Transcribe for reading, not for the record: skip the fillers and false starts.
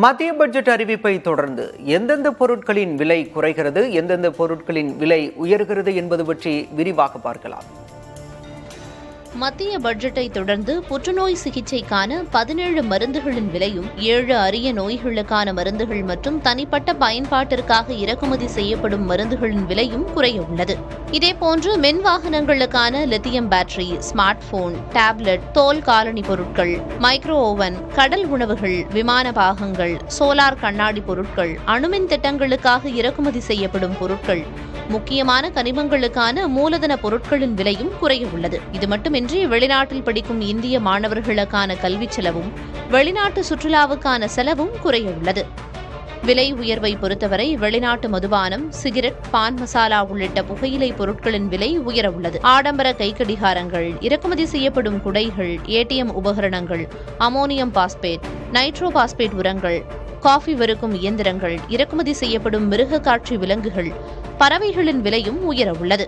மத்திய பட்ஜெட் அறிவிப்பை தொடர்ந்து எந்தெந்த பொருட்களின் விலை குறைகிறது, எந்தெந்த பொருட்களின் விலை உயர்கிறது என்பது பற்றி விரிவாக பார்க்கலாம். மத்திய பட்ஜெட்டை தொடர்ந்து புற்றுநோய் சிகிச்சைக்கான 17 மருந்துகளின் விலையும் 7 அரிய நோய்களுக்கான மருந்துகள் மற்றும் தனிப்பட்ட பயன்பாட்டிற்காக இறக்குமதி செய்யப்படும் மருந்துகளின் விலையும் குறைய உள்ளது. இதேபோன்று மின் வாகனங்களுக்கான lithium battery, smart phone, tablet, தோல் காலணி பொருட்கள், மைக்ரோ ஓவன், கடல் உணவுகள், விமான பாகங்கள், சோலார் கண்ணாடி பொருட்கள், அணுமின் திட்டங்களுக்காக இறக்குமதி செய்யப்படும் பொருட்கள், முக்கியமான கனிமங்களுக்கான மூலதன பொருட்களின் விலையும் குறைய உள்ளது. இது மட்டுமின்றி வெளிநாட்டில் படிக்கும் இந்திய மாணவர்களுக்கான கல்விச் செலவும் வெளிநாட்டு சுற்றுலாவுக்கான செலவும் குறைய உள்ளது. விலை உயர்வை பொறுத்தவரை வெளிநாட்டு மதுபானம், சிகரெட், பான் மசாலா உள்ளிட்ட புகையிலை பொருட்களின் விலை உயர உள்ளது. ஆடம்பர கைக்கடிகாரங்கள், இறக்குமதி செய்யப்படும் குடைகள், ஏடிஎம் உபகரணங்கள், அமோனியம் பாஸ்பேட், நைட்ரோ பாஸ்பேட் உரங்கள், காஃபி வறுக்கும் இயந்திரங்கள், இறக்குமதி செய்யப்படும் மிருக காட்சி விலங்குகள், பறவைகளின் விலையும் உயர உள்ளது.